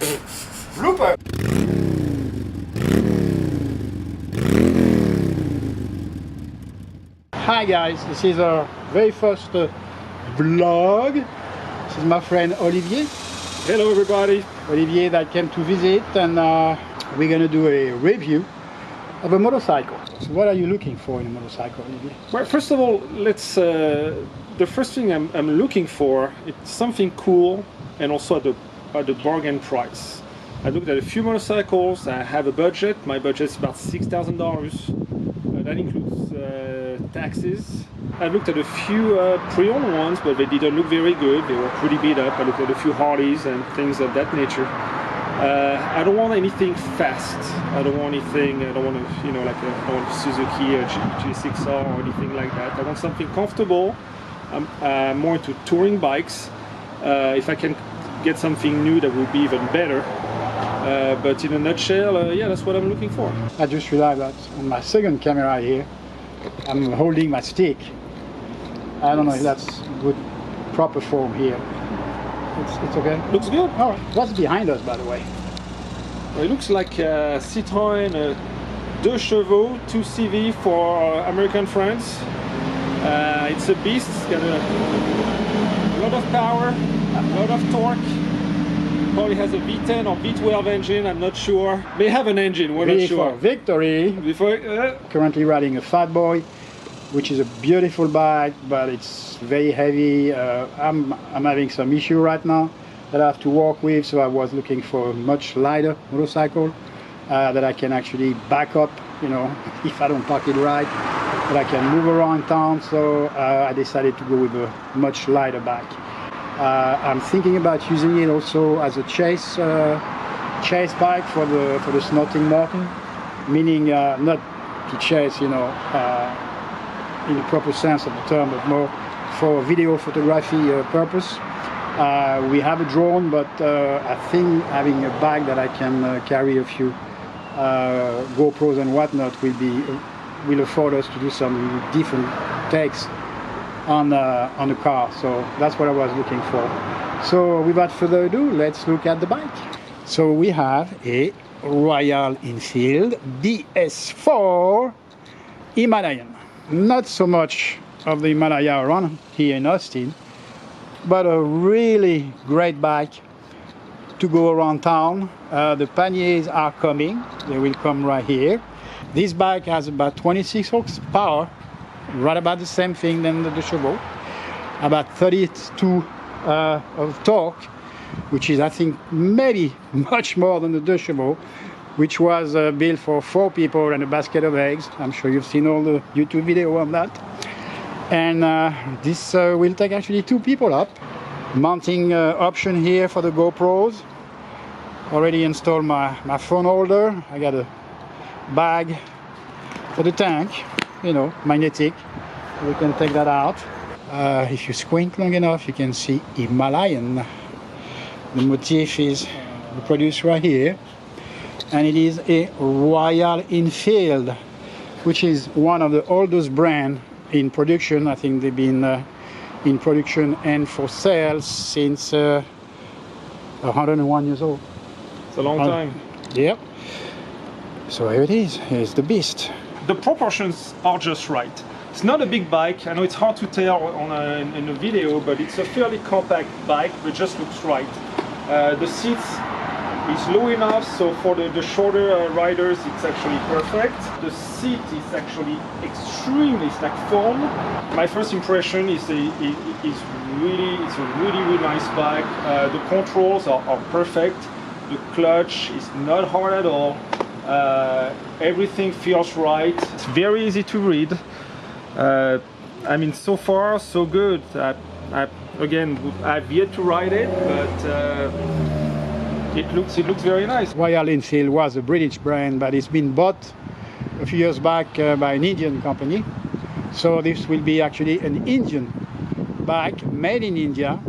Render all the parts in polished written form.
Blooper! Hi guys, this is our very first vlog. This is my friend Olivier. Hello everybody. Olivier that came to visit, and we're gonna do a review of a motorcycle. So what are you looking for in a motorcycle, Olivier? Well, first of all, let's. The first thing I'm looking for, it's something cool and also at the bargain price. I looked at a few motorcycles. I have a budget. My budget is about $6,000. That includes taxes. I looked at a few pre-owned ones, but they didn't look very good. They were pretty beat up. I looked at a few Harleys and things of that nature. I don't want anything fast. I don't want anything. I don't want to, you know, like I want a Suzuki or G6R or anything like that. I want something comfortable. I'm more into touring bikes. If I can get something new, that would be even better. But in a nutshell, yeah, that's what I'm looking for. I just realized that on my second camera here, I'm holding my stick. I don't know if that's good, proper form here. It's okay? Looks good. All right. What's behind us, by the way? It looks like a Citroën 2 chevaux, 2CV for American friends. It's a beast. It's got a lot of power, a lot of torque. Probably has a V10 or V12 engine, I'm not sure. May have an engine, we're not sure. Victory. Currently riding a Fat Boy, which is a beautiful bike, but it's very heavy. I'm having some issue right now that I have to work with, so I was looking for a much lighter motorcycle that I can actually back up, you know, if I don't park it right, that I can move around town. So I decided to go with a much lighter bike. I'm thinking about using it also as a chase bike for the snotting mountain, meaning not to chase, you know, in the proper sense of the term, but more for video photography purpose. We have a drone, but I think having a bag that I can carry a few GoPros and whatnot will afford us to do some different takes on the car. So that's what I was looking for. So without further ado, let's look at the bike. So we have a Royal Enfield DS4 Himalayan. Not so much of the Himalaya around here in Austin, but a really great bike to go around town. The panniers are coming. They will come right here. This bike has about 26 horsepower, right about the same thing than the chevaux, about 32 of torque, which is, I think, maybe much more than the chevaux, which was built for 4 people and a basket of eggs. I'm sure you've seen all the YouTube video on that. And this will take actually 2 people up. Mounting option here for the GoPros. Already installed my phone holder. I got a bag for the tank, you know, magnetic. We can take that out. If you squint long enough, you can see Himalayan. The motif is reproduced right here. And it is a Royal Enfield, which is one of the oldest brands in production. I think they've been in production and for sale since 101 years old. It's a long time. Yep. So here it is. Here's the beast. The proportions are just right. It's not a big bike. I know it's hard to tell in a video, but it's a fairly compact bike, but just looks right. The seats is low enough, so for the shorter riders, it's actually perfect. The seat is actually extremely, it's like foam. My first impression is it's a really nice bike. The controls are perfect. The clutch is not hard at all. Everything feels right. It's very easy to read. I mean, so far so good. Again, I've yet to ride it, but it looks very nice. Royal Enfield was a British brand, but it's been bought a few years back by an Indian company. So this will be actually an Indian bike made in India,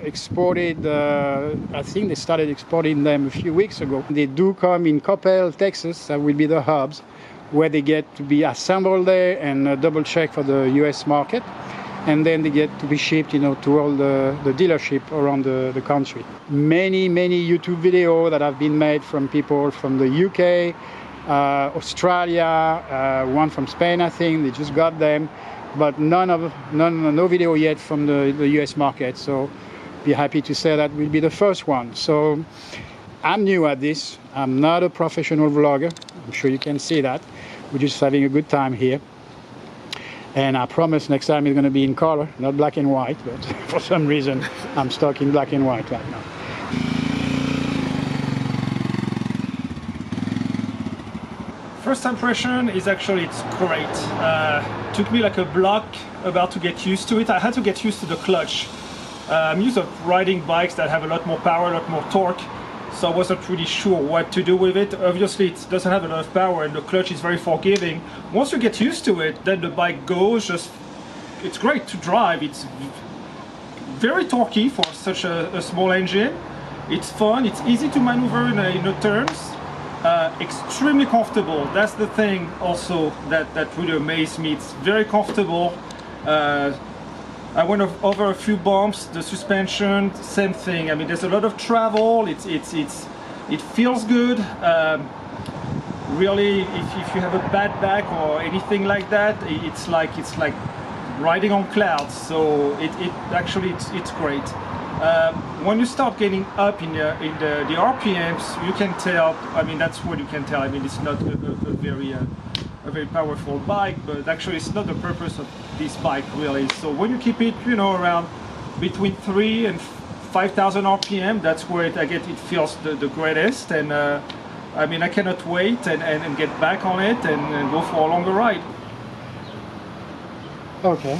exported. I think they started exporting them a few weeks ago. They do come in Coppell, Texas. That will be the hubs where they get to be assembled there and double check for the US market. and then they get to be shipped, you know, to all the dealership around the country. Many YouTube videos that have been made from people from the UK, Australia, one from Spain, I think. They just got them, but no video yet from the US market. So be happy to say that we'll be the first one. So I'm new at this. I'm not a professional vlogger. I'm sure you can see that. We're just having a good time here. And I promise next time it's going to be in color, not black and white, but for some reason I'm stuck in black and white right now. First impression is actually it's great. Took me like a block about to get used to it. I had to get used to the clutch. I'm used to riding bikes that have a lot more power, a lot more torque, so I wasn't really sure what to do with it. Obviously it doesn't have a lot of power and the clutch is very forgiving. Once you get used to it, then the bike goes it's great to drive. It's very torquey for such a small engine. It's fun, it's easy to maneuver in the turns. Extremely comfortable. That's the thing also that really amazed me. It's very comfortable. I went over a few bumps. The suspension, same thing. I mean, there's a lot of travel. It feels good. Really, if you have a bad back or anything like that, it's like riding on clouds. So it's great. When you start getting up in the RPMs, you can tell. I mean, that's what you can tell. I mean, it's not a very powerful bike, but actually it's not the purpose of this bike really. So when you keep it, you know, around between 3,000 and 5,000 RPM, that's where it feels the greatest. And I mean, I cannot wait and get back on it and go for a longer ride. Okay.